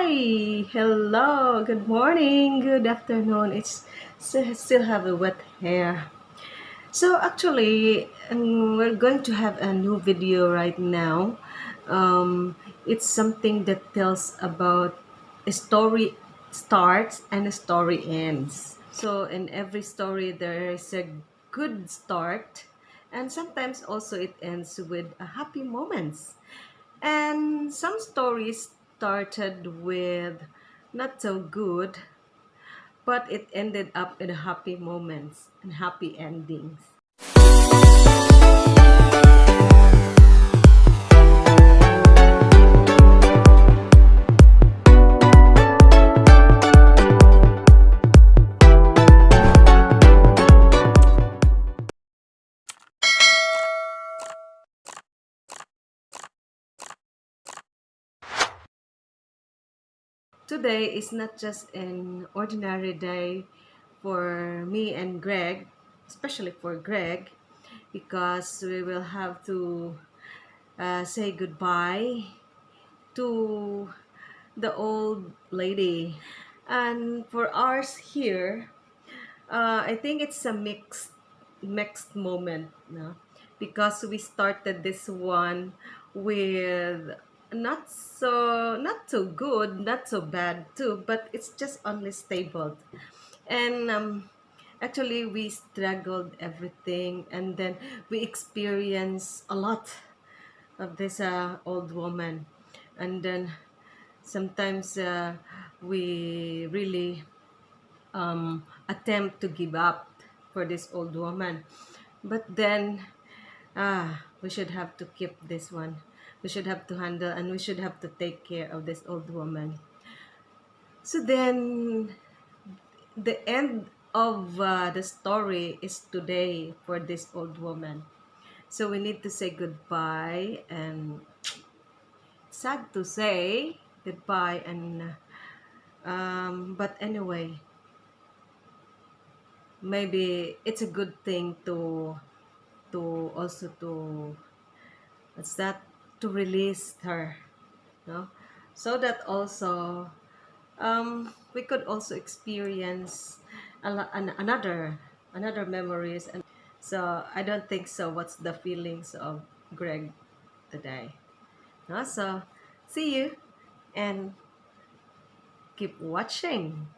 Hi, hello, good morning, good afternoon. Still have a wet hair. So actually, we're going to have a new video right now. It's something that tells about a story starts and a story ends. So in every story, there is a good start, and sometimes also it ends with a happy moments. And some stories started with not so good, but it ended up in happy moments and happy endings. Today is not just an ordinary day for me and Greg, especially for Greg, because we will have to say goodbye to the old lady. And for ours here, I think it's a mixed moment, no? Because we started this one with not so good, not so bad too, but it's just only stable. And actually we struggled everything, and then we experienced a lot of this old woman, and then sometimes we really attempt to give up for this old woman. But then, we should have to keep this one. We should have to handle and we should have to take care of this old woman. So then, the end of the story is today for this old woman. So we need to say goodbye, and sad to say goodbye. And but anyway, maybe it's a good thing to also to what's that to release her, no, so that also we could also experience another memories. And so I don't think so what's the feelings of Greg today, no? So see you and keep watching.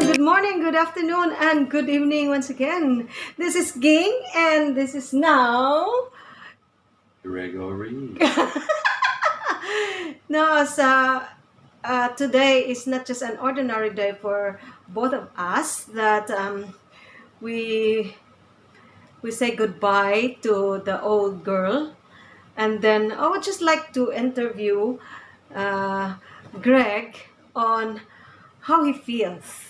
Good morning, good afternoon, and good evening once again. This is Ging, and this is now. Gregory. No, so today is not just an ordinary day for both of us. That we say goodbye to the old girl, and then I would just like to interview uh, Greg on how he feels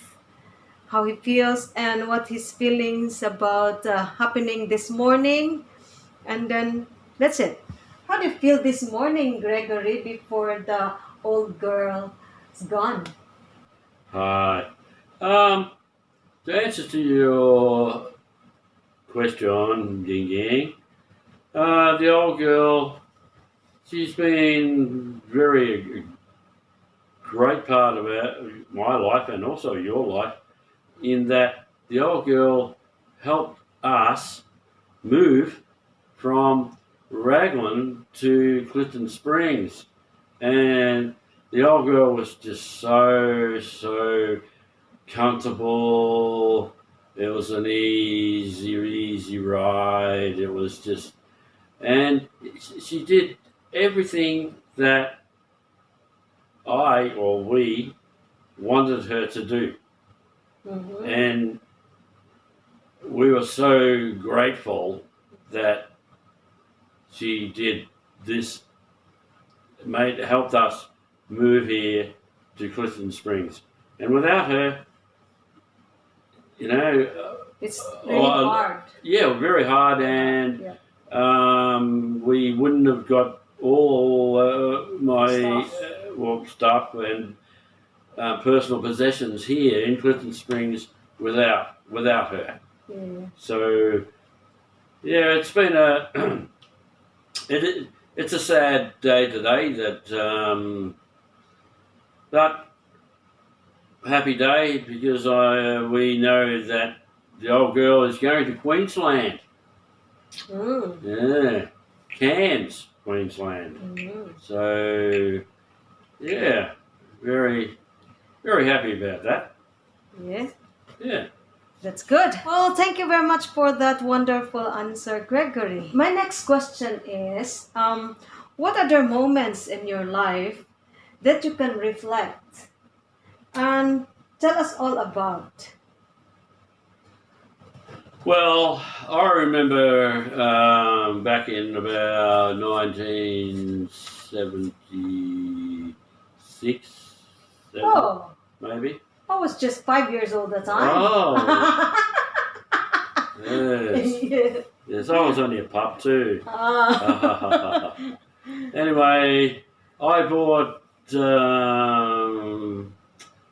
and what his feelings about happening this morning. And then that's it. How do you feel this morning, Gregory, before the old girl is gone? Hi. To answer to your question, Ging Yang, the old girl, she's been very great part of my life and also your life, in that the old girl helped us move from Raglan to Clifton Springs. And the old girl was just so comfortable. It was an easy ride. It was just, and she did everything that we wanted her to do. Mm-hmm. And we were so grateful that she did this, helped us move here to Clifton Springs. And without her, you know, It's really hard. yeah, very hard, and Yeah. we wouldn't have got all my stuff and personal possessions here in Clifton Springs without her. Yeah. So Yeah, it's been it's a sad day today. But happy day because we know that the old girl is going to Queensland. Mm. Yeah, Cairns, Queensland. Mm. So yeah, very very happy about that. Yes. Yeah. That's good. Well, thank you very much for that wonderful answer, Gregory. My next question is, what other moments in your life that you can reflect and tell us all about? Well, I remember back in about 1976, 7, Oh, maybe. I was just 5 years old at the time. Oh, yes. Yeah. Yes, I was only a pup too. Ah. Anyway, I bought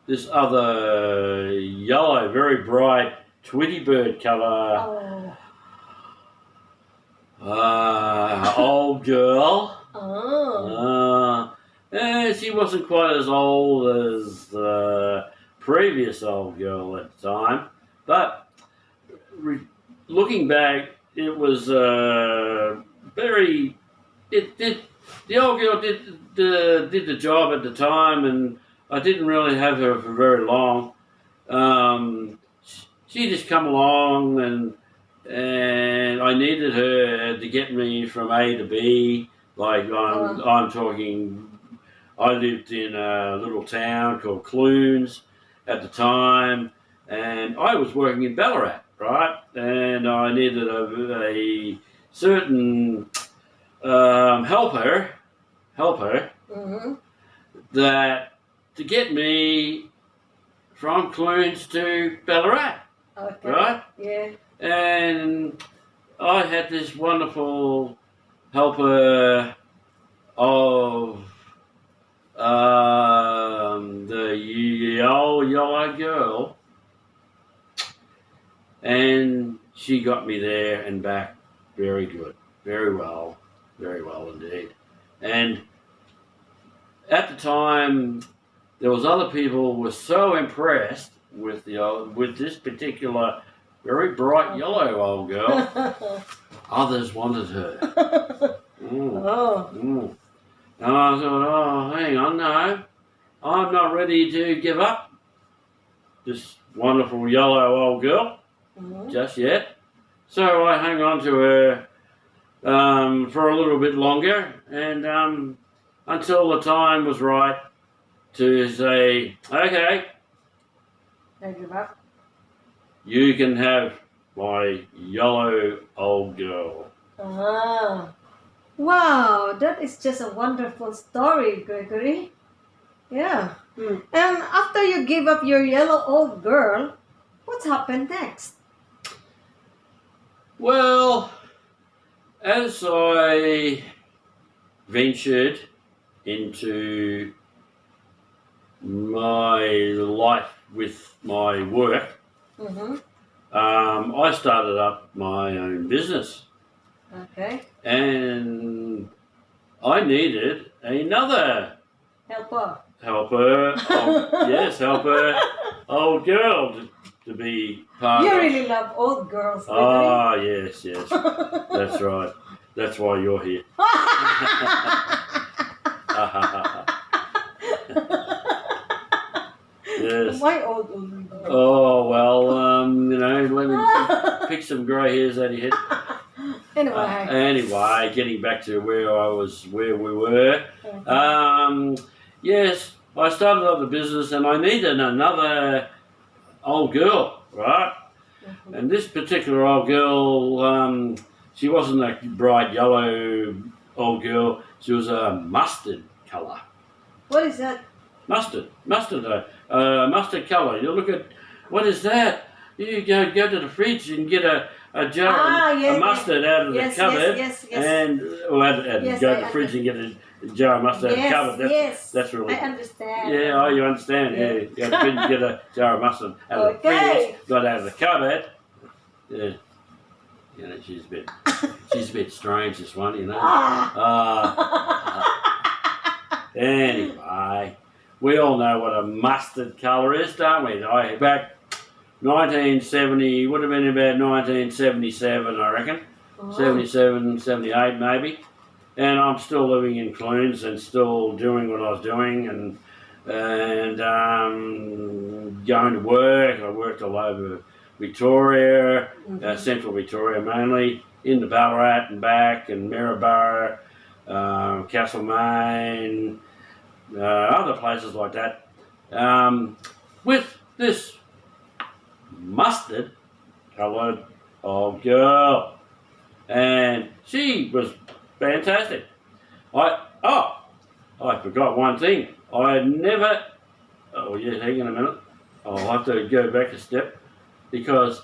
this other yellow, very bright Tweety bird colour Oh. old girl. Oh. She wasn't quite as old as the previous old girl at the time, but looking back, it was very. It did. The old girl did the job at the time, and I didn't really have her for very long. She just come along, and I needed her to get me from A to B. Like I'm talking. I lived in a little town called Clunes at the time, and I was working in Ballarat, right? And I needed a certain helper Mm-hmm. that to get me from Clunes to Ballarat, Okay. right? Yeah. And I had this wonderful helper of the old yellow girl, and she got me there and back very good, very well indeed. And at the time, there was other people who were so impressed with with this particular very bright yellow old girl. Others wanted her. Mm, Oh. mm. And I thought, oh, hang on, no, I'm not ready to give up this wonderful yellow old girl Mm-hmm. just yet. So I hung on to her for a little bit longer, and until the time was right to say, okay, I give up. you can have my yellow old girl. Ah. Wow, that is just a wonderful story, Gregory. Yeah. Hmm. And after you give up your yellow old girl, what happened next? Well, as I ventured into my life with my work, Mm-hmm. I started up my own business, Okay. and I needed another Helper. helper. Helper, old girl to be part You of. really love old girls, Gregory. Ah, yes, that's right. That's why you're here. Yes. My old girl. Oh well, let me pick some grey hairs out of your head. Anyway. Anyway, getting back to where we were. Yes, I started up the business, and I needed another old girl, right? Mm-hmm. And this particular old girl, she wasn't a bright yellow old girl. She was a mustard colour. What is that? Mustard colour. You look at, what is that? You go to the fridge and get a jar of mustard out of the cupboard, and Yes, go to the fridge and get a jar of mustard out of the cupboard. That's really. I understand. Yeah, you understand. Yeah, you go to the fridge and get a jar of mustard out of the fridge, got out of the cupboard. Yeah. You know, she's a bit strange, this one, you know. Uh, anyway, we all know what a mustard colour is, don't we? Back 1970, would have been about 1977, I reckon. 77, 78 maybe. And I'm still living in Clunes and still doing what I was doing and going to work. I worked all over Victoria, central Victoria mainly, into Ballarat and back, and Maryborough, Castlemaine, other places like that. With this mustard coloured old girl. And she was fantastic. I forgot one thing. I had never, oh yeah, hang on a minute. I'll have to go back a step because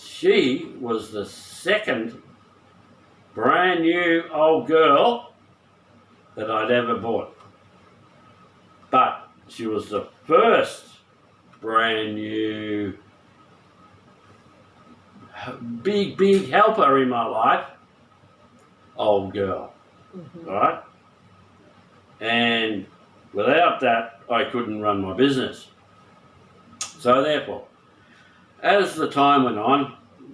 she was the second brand new old girl that I'd ever bought. But she was the first brand new big helper in my life, old girl, right? And without that, I couldn't run my business. So therefore, as the time went on,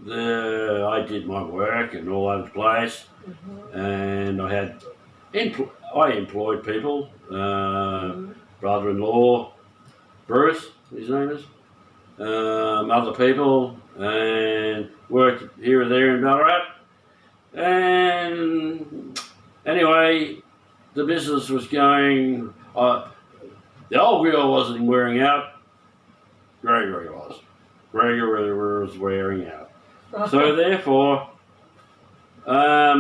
I did my work and all over the place, and I employed people, brother-in-law, Bruce, his name is, other people, and worked here or there in Ballarat. And anyway, the business was going, the old girl wasn't wearing out, Gregory was. Gregory was wearing out. So therefore, I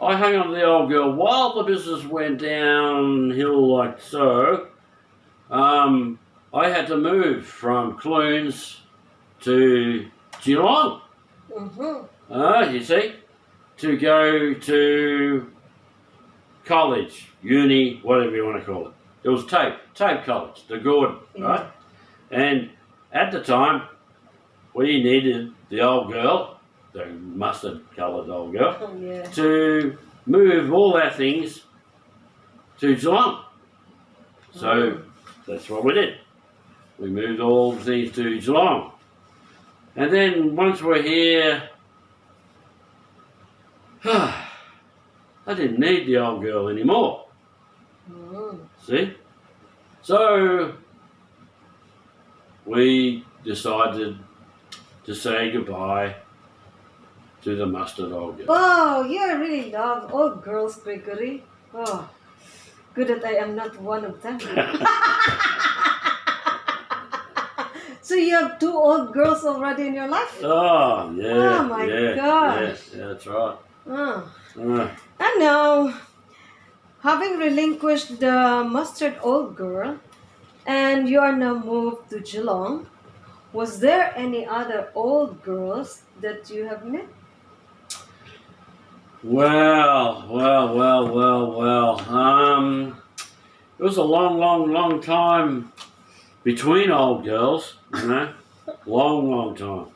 hung on to the old girl while the business went downhill like so. I had to move from Clunes to Geelong. You see, to go to college, uni, whatever you want to call it. It was TAFE College, the Gordon, right? And at the time, we needed the old girl, the mustard-coloured old girl, to move all our things to Geelong. So that's what we did. We moved all the things to Geelong. And then once we're here, I didn't need the old girl anymore. See? So we decided to say goodbye to the mustard old girl. Oh, you really love old girls, Gregory. Oh, good that I am not one of them. So you have 2 old girls already in your life? Oh, yeah. Oh, my gosh. Yeah, that's right. And now, having relinquished the mustard old girl, and you are now moved to Geelong, was there any other old girls that you have met? Well. It was a long time between old girls, you know. long time.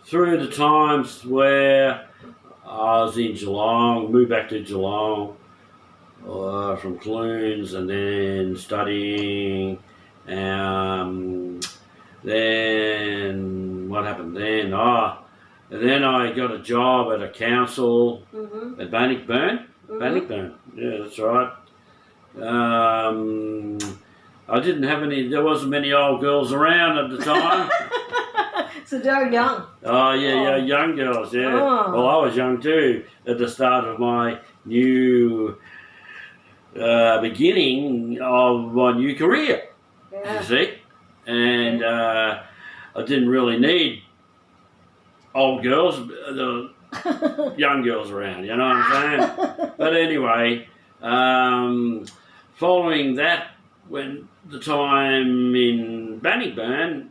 Through the times where I was in Geelong, moved back to Geelong from Clunes, and then studying. Then what happened then? Then I got a job at a council at Bannockburn. Bannockburn, yeah, that's right. I didn't have any. There wasn't many old girls around at the time. So they're young. Oh yeah, young girls. Yeah. Well, I was young too at the start of my new beginning of my new career. Yeah. You see, and I didn't really need old girls, the young girls around. You know what I'm saying? But anyway, following that, when the time in Bannockburn,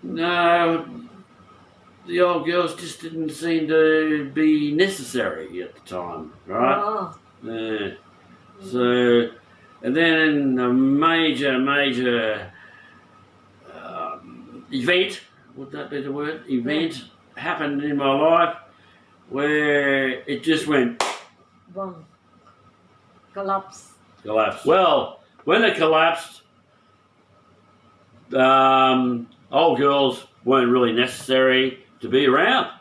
no, the old girls just didn't seem to be necessary at the time, right? Yeah. So, and then a major event, would that be the word? Event happened in my life where it just went Boom. Collapse. collapsed. Well, when it collapsed, old girls weren't really necessary to be around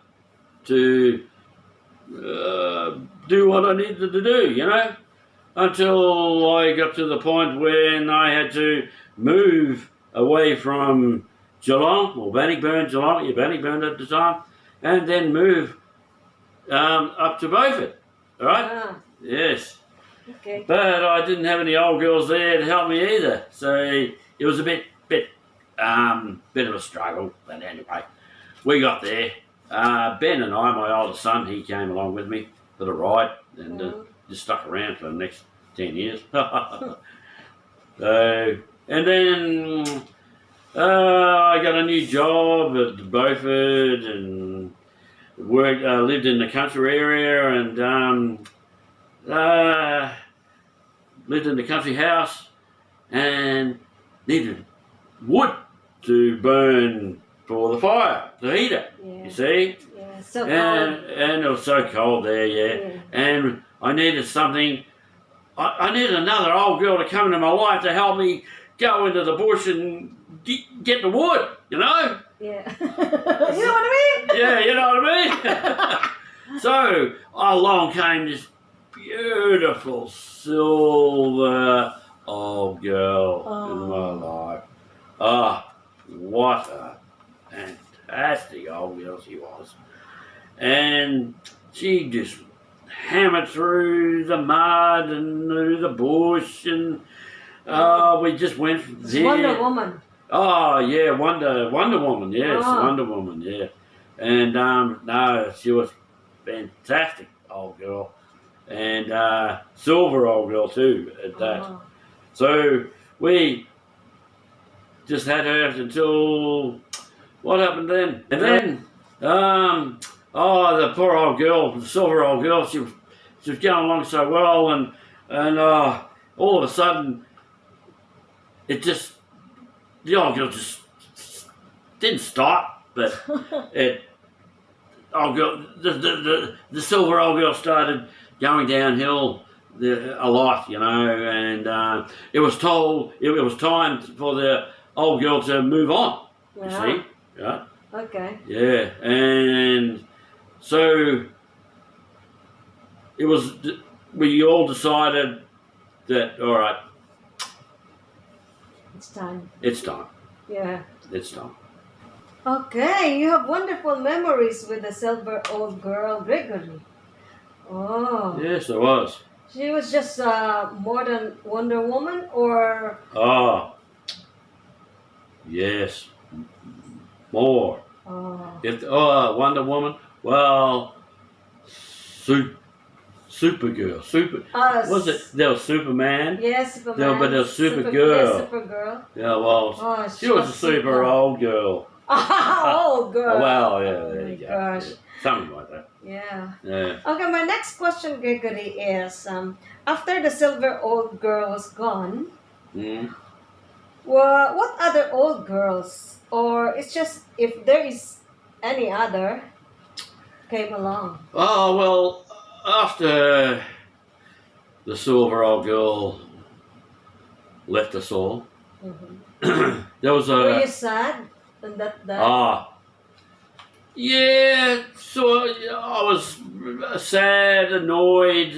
to do what I needed to do, you know, until I got to the point when I had to move away from Geelong, or Bannockburn, Geelong, Bannockburn at the time, and then move up to Beaufort, all right? Ah, Yes. okay. But I didn't have any old girls there to help me either, so it was a bit of a struggle. But anyway, we got there. Ben and I, my oldest son, he came along with me for the ride and just stuck around for the next 10 years. And then I got a new job at Beaufort and lived in the country area and lived in the country house and needed wood to burn for the fire, the heater, you see? Yeah, so cold. And it was so cold there, Yeah. And I needed something, I needed another old girl to come into my life to help me go into the bush and get the wood, you know? Yeah. You know what I mean? Yeah, you know what I mean? So along came this beautiful silver old girl in my life. Ah, what a fantastic old girl she was. And she just hammered through the mud and through the bush and we just went from there. Wonder Woman. Oh yeah, Wonder Woman, yes, Wonder Woman, yeah. And no, she was fantastic old girl. And silver old girl too at that. So we just had her until what happened then? And then the poor old girl, the silver old girl, she was going along so well and all of a sudden it just the old girl just didn't stop, but the silver old girl started going downhill a lot, you know, and it was time for the old girl to move on. You see, yeah. Okay. Yeah, and so we all decided that all right, it's time. It's time. Yeah. It's time. Okay, you have wonderful memories with the silver old girl, Gregory. Oh. Yes, I was. She was just more than Wonder Woman, or? Oh. Yes. More. Oh. Wonder Woman. Well, Supergirl. Was it? There was Superman. Yes, Superman. But there was Supergirl. Supergirl. Yeah, well, she was a super old girl. Old girl. Well, yeah, there you go. Gosh. Yeah. Something like that. Yeah. Yeah. Okay, my next question, Gregory, is after the silver old girl was gone, what other old girls, or it's just if there is any other, came along? Oh, well, after the silver old girl left us all, there was a... Were you sad? And that yeah, so I was sad, annoyed,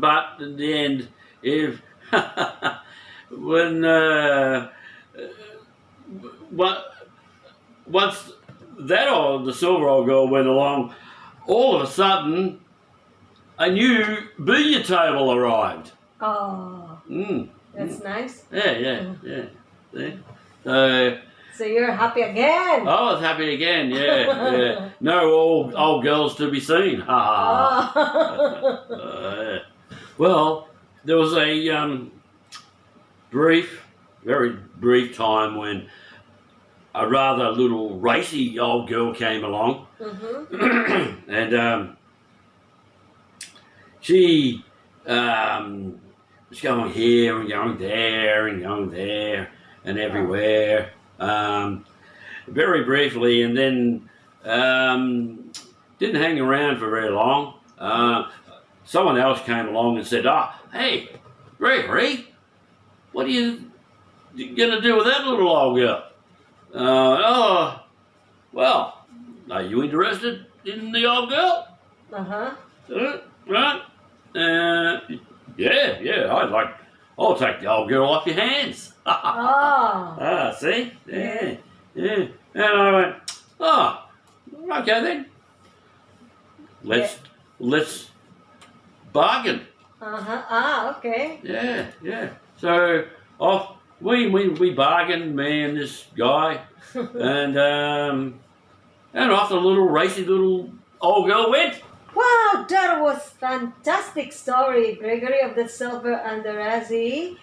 but in the end, if when once the silver old girl went along, all of a sudden a new billiard table arrived. Oh, that's nice. Yeah. So you're happy again. I was happy again, yeah. No old girls to be seen. Well, there was a very brief time when a rather little racy old girl came along. And she was going here and going there and going there and everywhere. very briefly, and then didn't hang around for very long. Someone else came along and said, hey, Gregory, what are you going to do with that little old girl? Well, are you interested in the old girl? Uh-huh. Right? Yeah, I'll take the old girl off your hands. Oh. See? Yeah. And I went, okay then. Let's bargain. Okay. Yeah. So off we bargained, me and this guy, and off the little racy little old girl went. Wow, that was fantastic story, Gregory, of the silver and the Razzie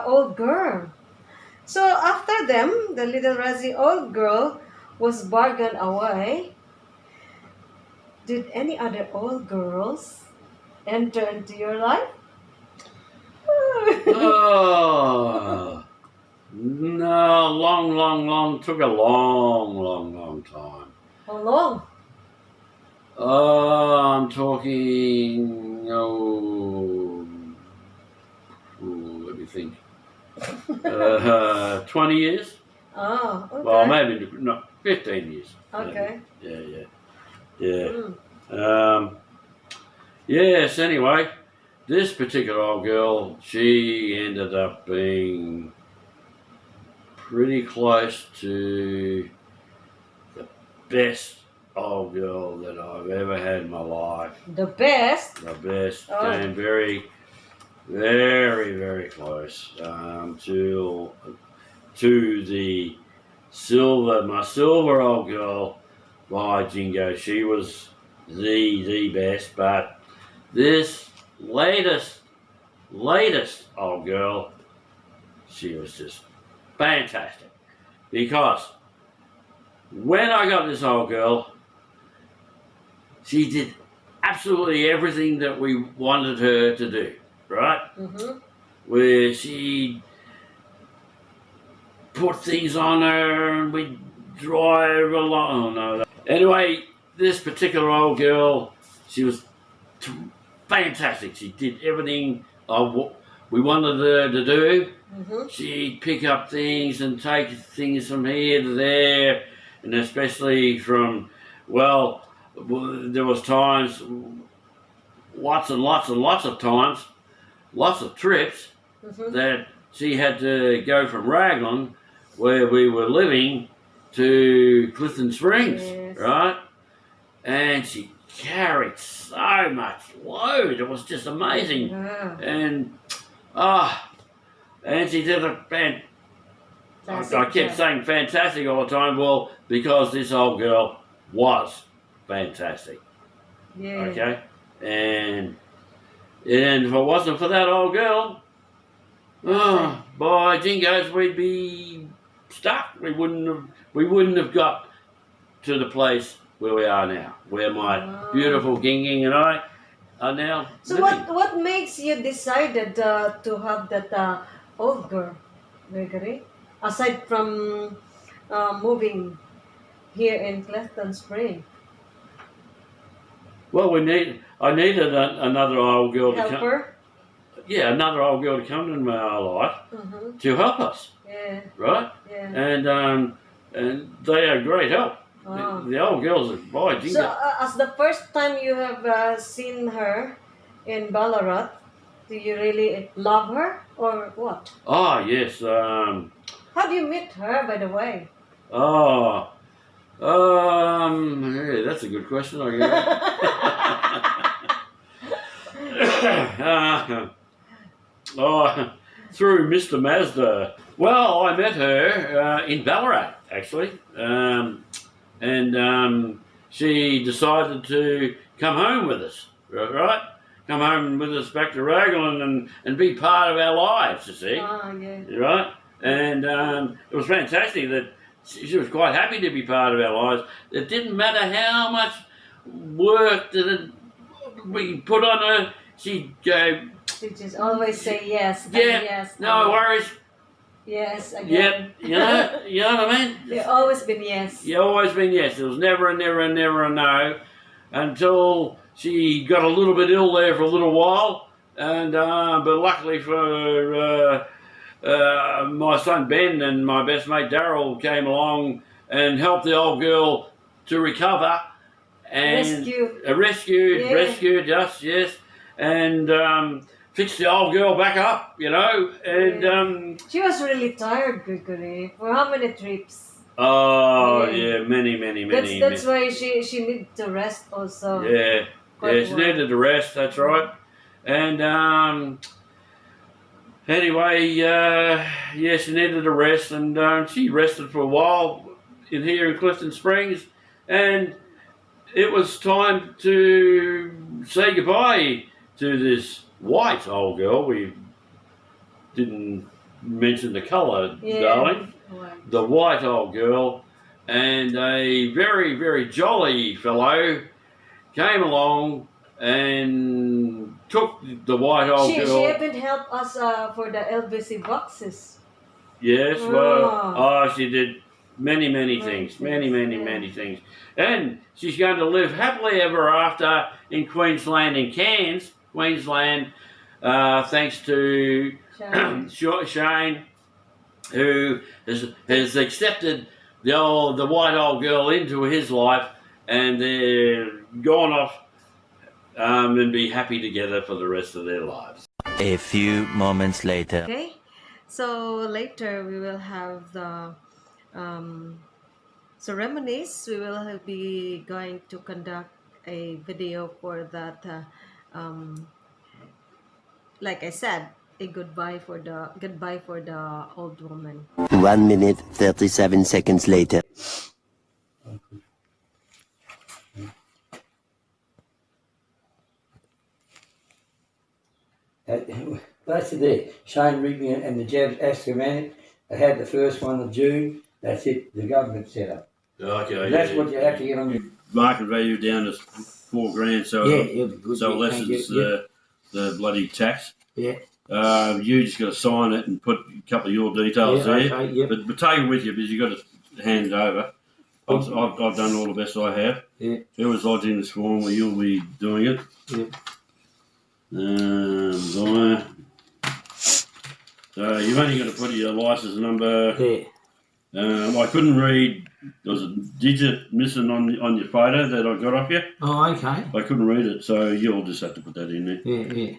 old girl. So after them, the little Razzie old girl was bargained away. Did any other old girls enter into your life? Oh, no, long, took a long time. How long? I'm talking, let me think. 20 years? Oh, okay. Well, maybe not, 15 years. Okay. Maybe. Yeah. Yes, anyway, this particular old girl, she ended up being pretty close to the best old girl that I've ever had in my life. The best? The best. Oh. Came very, very close to the my silver old girl by Jingo. She was the best, but this latest old girl, she was just fantastic, because when I got this old girl, she did absolutely everything that we wanted her to do, right? Mm-hmm. Where she put things on her and we'd drive along. Oh, no. Anyway, this particular old girl, she was fantastic. She did everything we wanted her to do. Mm-hmm. She'd pick up things and take things from here to there, and especially from, there was times, lots of times, lots of trips that she had to go from Raglan, where we were living, to Clifton Springs, right? And she carried so much load. It was just amazing. Yeah. And she did I kept saying fantastic all the time. Well, because this old girl was fantastic. Yeah. Okay? And if it wasn't for that old girl, by jingoes, we'd be stuck. We wouldn't have got to the place where we are now, where my beautiful Ging and I are now. So living. what makes you decided to have that old girl, Gregory? Aside from moving here in Clifton Spring. Well, I needed another old girl to come. Yeah, another old girl to come into my life to help us. Yeah. Right. Yeah. And they are great help. The old girls are by jingo. So, as the first time you have seen her in Ballarat, do you really love her or what? Oh yes. How do you meet her, by the way? Yeah, that's a good question. I guess. Through Mr. Mazda. Well, I met her in Ballarat, actually, and she decided to come home with us, right? Come home with us back to Raglan and be part of our lives, you see. Yeah. Right? And it was fantastic that she was quite happy to be part of our lives. It didn't matter how much work that we put on her, she'd go... She'd just always say yes. Yeah, yes. No worries. Yes, Yep, again. you know what I mean? You've always been yes. You always been yes. There was never a never a never a no until she got a little bit ill there for a little while. And but luckily for my son Ben and my best mate Daryl came along and helped the old girl to recover and Rescue. Yeah. rescued us, yes, and fixed the old girl back up, you know, and Yeah. She was really tired, Gregory. For how many trips? oh Yeah. yeah, That's why she needed to rest also. yeah, Quite she well. needed the rest. That's right, and anyway, yeah, she needed a rest, and she rested for a while in here in Clifton Springs, and it was time to say goodbye to this white old girl. We didn't mention the colour, Yeah. darling. Right. The white old girl, and a very, very jolly fellow came along and took the white old girl. She even helped us for the LBC boxes. Yes, well, Oh. she did many, many things, many things. And she's going to live happily ever after in Queensland, in Cairns, Queensland, thanks to Shane, who has accepted the white old girl into his life, and they're gone off and be happy together for the rest of their lives. A few moments later. Okay, so later we will have the um, ceremonies. We will be going to conduct a video for that. Like I said, a goodbye for the old woman. 1 minute 37 seconds later. That's it. Shane Rigby and the Jabs Astromatic. They had the first one of June. That's it. The government set up. Okay, That's what you have to get on your market value down to $4,000, so lessens the bloody tax. Yeah. You just got to sign it and put a couple of your details there. Okay, yep. But take it with you because you got to hand it over. I've done all the best I have. Yeah. Whoever's lodging this form, well, you'll be doing it. Yep. So you've only got to put your license number. Yeah. I couldn't read. There was a digit missing on your photo that I got off you. Oh, okay. I couldn't read it, so you'll just have to put that in there. Yeah, yeah.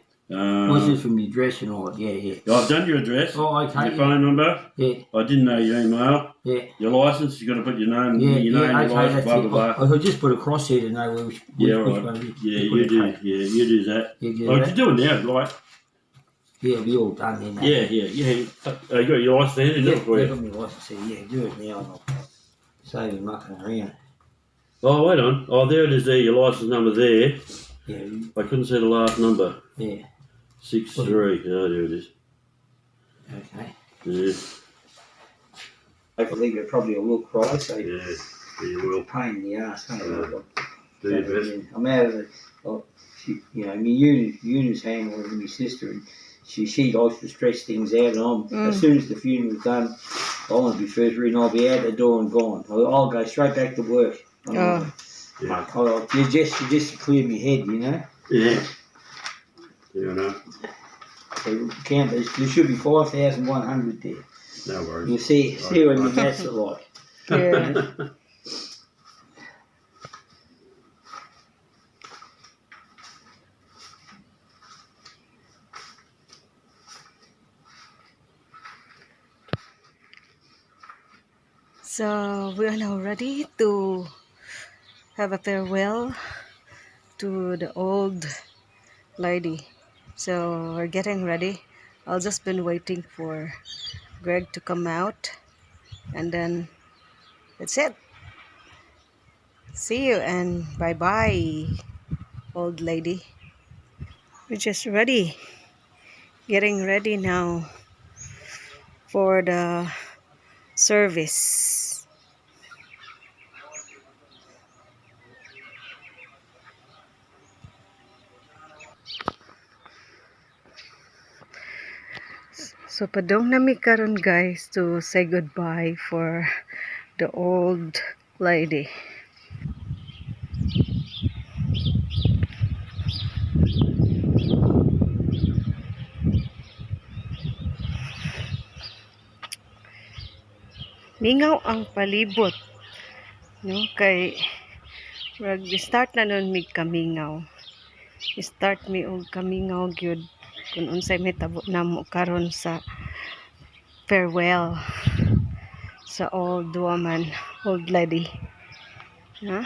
What's this from your address and all? Yeah. I've done your address. Oh, okay. Your phone number. Yeah. I didn't know your email. Yeah. Your license. You got to put your name. Yeah, your name, okay, your license, that's blah blah it. blah. I just put a cross here to know which one. Yeah, you do. Yeah, you do that. You do Oh, that? you do it now, right? Yeah, we all done then. Yeah. You got your license there, Yeah, for you. got my license here. Yeah, do it now. And I'll save you mucking around. Oh, wait on. Oh, there it is. There, your license number there. Yeah. I couldn't see the last number. Yeah. 63. Oh, there it is. Okay. Yeah. I believe it probably will cry, so Yeah, you will. pain in the ass. Hey, Do your best. I'm out of it. My Eunice handled it with my sister, and she likes to stretch things out. And as soon as the funeral's done, I want to be first reading. I'll be out the door and gone. I'll go straight back to work. Yeah. Just to clear my head, you know. Yeah. You know. So count. There should be 5,100 there. No worries. You see what my maths are like. Yeah. So we are now ready to have a farewell to the old lady. So we're getting ready. I'll just been waiting for Greg to come out, and then that's it. See you and bye bye, old lady. We're just ready, getting ready now for the service. So padong nami karon guys to say goodbye for the old lady. Mingaw ang palibot, no? Kay start na nun mig kamingaw. Start mi og kamingaw gyud kung unsay mitabo namo karon sa farewell sa old woman, old lady. Ha?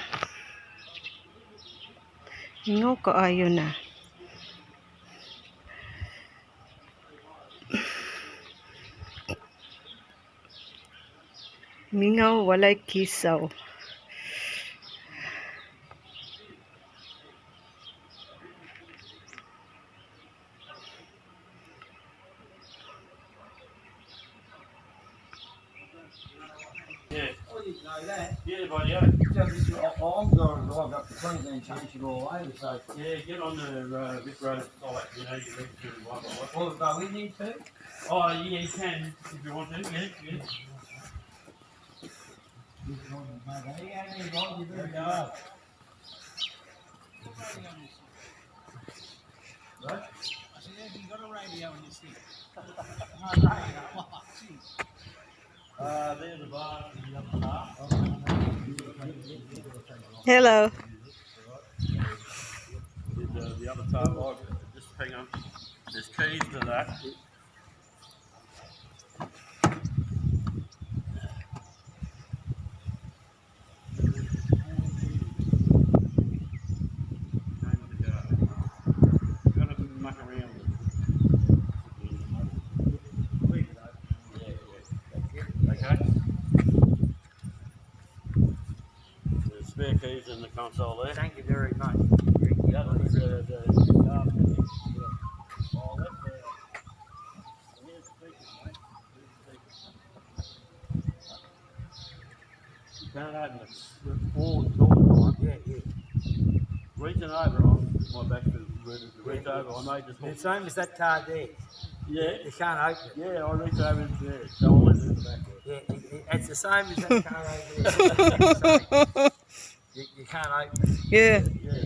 Mingaw kaayo na. Mingaw walay kisaw. Yeah. I didn't know that. Yeah, buddy. So I'm going to drive up to Queensland and change it all over. So, Yeah, get on the Vic Road site. You know, you read through one by one. well, go in there too. Oh, yeah, you can if you want to. Yeah, yeah. Right? There's the bar in the other half. Hello. The other top, oh, just hang on. There's keys to that. Gotta muck around with it. Okay? There's spare keys in the console there. Thank you very much. The other is oh, that's here's the speakers, mate. You can't open the forward door. Yeah, yeah. Reaching over on my back to reach over, I made this The whole. same as that car there. Yeah, You can't open it. yeah, I reached over into there, so I went in the back there. Yeah, it's the same as that car over there. You can't open it. Yeah. Yeah.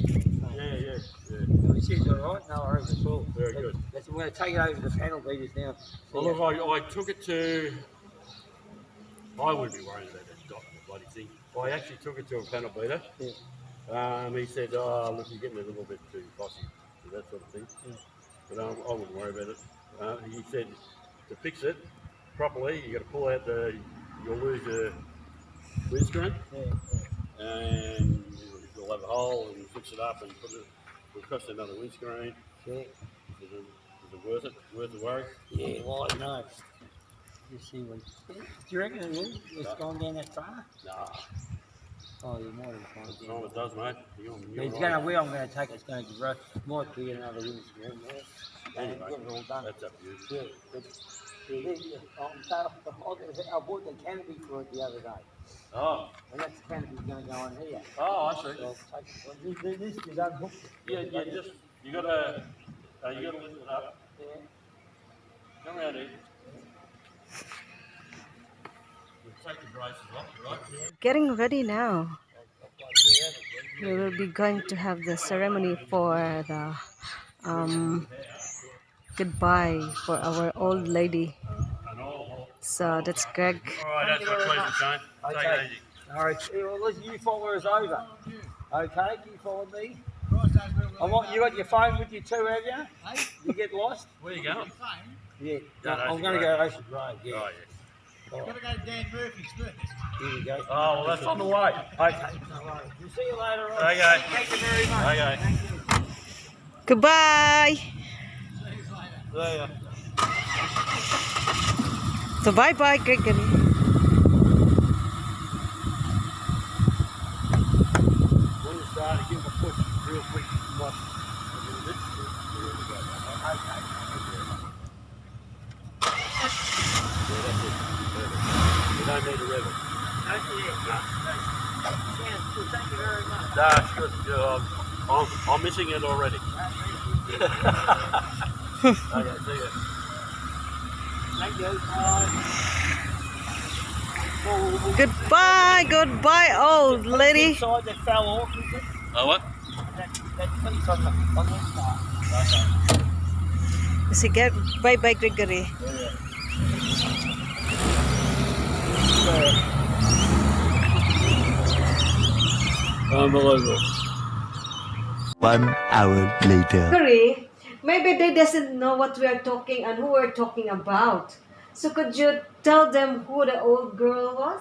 No, it says all right, no worries at all. Very good. That's, I'm going to take it over to the panel beaters now. Well, look, I took it to. I wouldn't be worried about that dot in the bloody thing. I actually took it to a panel beater. Yeah. He said, "Oh, look, you're getting a little bit too bossy, that sort of thing." But I wouldn't worry about it. He said, to fix it properly, you got to pull out you'll lose your windscreen, and you'll have a hole and fix it up and put it. It'll cost you another windscreen. Yeah. Is it worth it? Worth the worry? Yeah, well, I know. You see what. Do you reckon it is? It's gone down that far? Nah, Oh, you might have gone it's down. not it does, mate. It's going to, where I'm going to take it's going to grow. Might be another windscreen there. Anyway, Get it all done. that's up to you. Yeah, but I bought the canopy for it the other day. Oh, And that's the canopy going to go on here. oh, I see. So I'll take it. This is unhooked. Yeah, just you gotta lift it up. Yeah. Come around here. We'll take the braces off, right? Getting ready now. We will be going to have the ceremony for the goodbye for our old lady. So that's Greg. All right, that's my pleasure, Shane. Take Okay. it easy. All right, well, listen, you follow us over. Okay, you follow me. I want you got your phone with you too, have you? You get lost? Where you going? Yeah. Down I'm Ocean going to Road. go Ocean Road. Yeah. Oh, yes. All right. Gotta go to Dan Murphy's first. Here we go. Oh, well, that's on the way. Okay. No worries. We'll see you later on. Okay. Thank you very much. Okay. Thank you. Goodbye. There ya. So bye-bye, Gregory. When you start, give them a push real quick. Watch. Yeah, that's it. Perfect. You don't need to rev it. Thank you very much. No, it's good. Yeah, I'm missing it already. Okay, see ya. Thank you. Well, Goodbye, goodbye, old lady. inside that fell off, is it? Oh, what? That piece on the start. Sige, bye-bye, Gregory. Unbelievable. 1 hour later. Gregory, maybe they doesn't know what we are talking and who we're talking about. So could you tell them who the old girl was?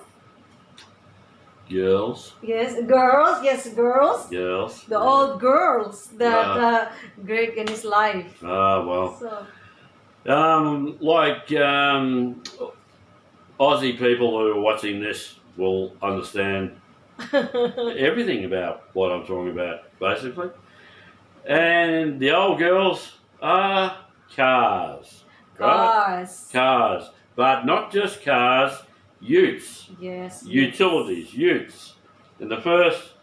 Girls. Yes, girls. Yes, girls. Girls. The old girls that Wow. Greg in his life. Ah, well. So, Like Aussie people who are watching this will understand everything about what I'm talking about, basically. And the old girls are cars. Right? cars. Cars. But not just cars, utes. Yes. Utilities, utes. And the first,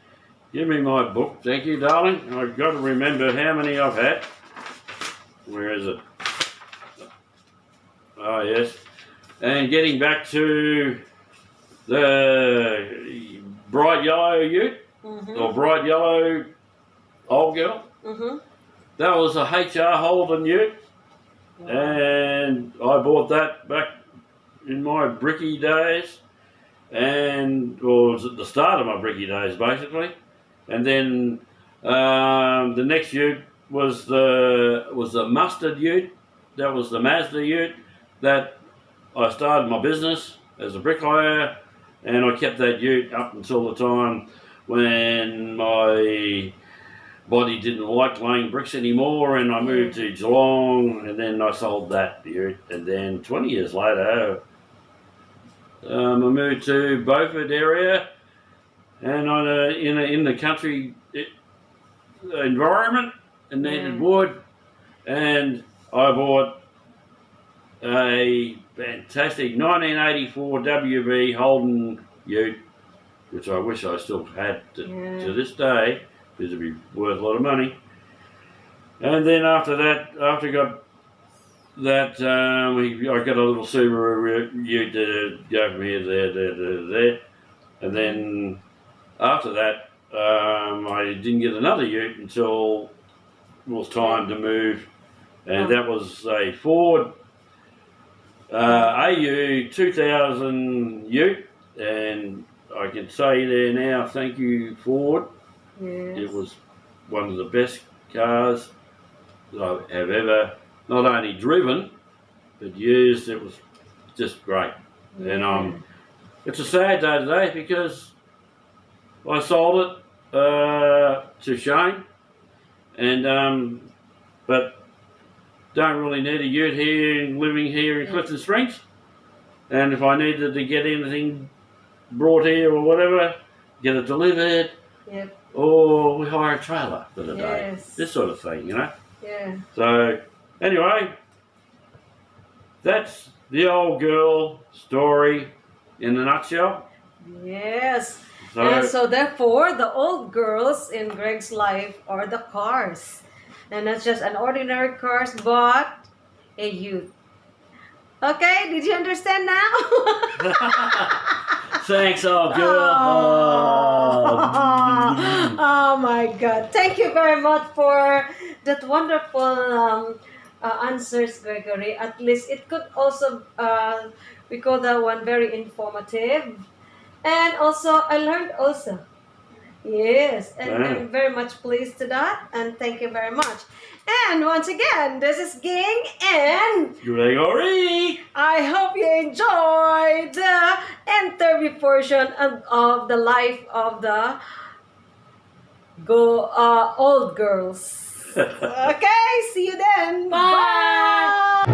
give me my book, thank you, darling. I've got to remember how many I've had. Where is it? Oh, yes. And getting back to the bright yellow ute, or bright yellow old girl, that was a HR Holden ute. And I bought that back in my bricky days, and well, it was at the start of my bricky days, basically. And then the next ute was the mustard ute. That was the Mazda ute that I started my business as a bricklayer, and I kept that ute up until the time when my body didn't like laying bricks anymore, and I moved to Geelong, and then I sold that ute, and then 20 years later I moved to Beaufort area, and in the country environment, and needed wood, and I bought a fantastic 1984 WB Holden ute, which I wish I still had to this day, because it'd be worth a lot of money. And then after that, after I got that, I got a little Subaru ute to go from here to there. And then after that, I didn't get another ute until it was time to move. And that was a Ford AU 2000 ute. And I can say there now, thank you, Ford. Yes. It was one of the best cars that I have ever not only driven, but used. It was just great. And it's a sad day today because I sold it to Shane, and but don't really need a ute here, living here in Clifton Springs. And if I needed to get anything brought here or whatever, get it delivered, or we hire a trailer for the day. This sort of thing, you know. Yeah. So anyway, that's the old girl story in a nutshell. Yes. So, And so therefore, the old girls in Greg's life are the cars. And not just an ordinary cars, but a youth. Okay, did you understand now? thanks, old girl. Oh my God. Thank you very much for that wonderful answers, Gregory. At least it could also, we call that one very informative. And also, I learned also. Yes, and I'm very much pleased to that. And thank you very much. And once again, this is Ging and Gregory. I hope you enjoyed the interview portion of the life of the old girls. Okay, see you then. Bye.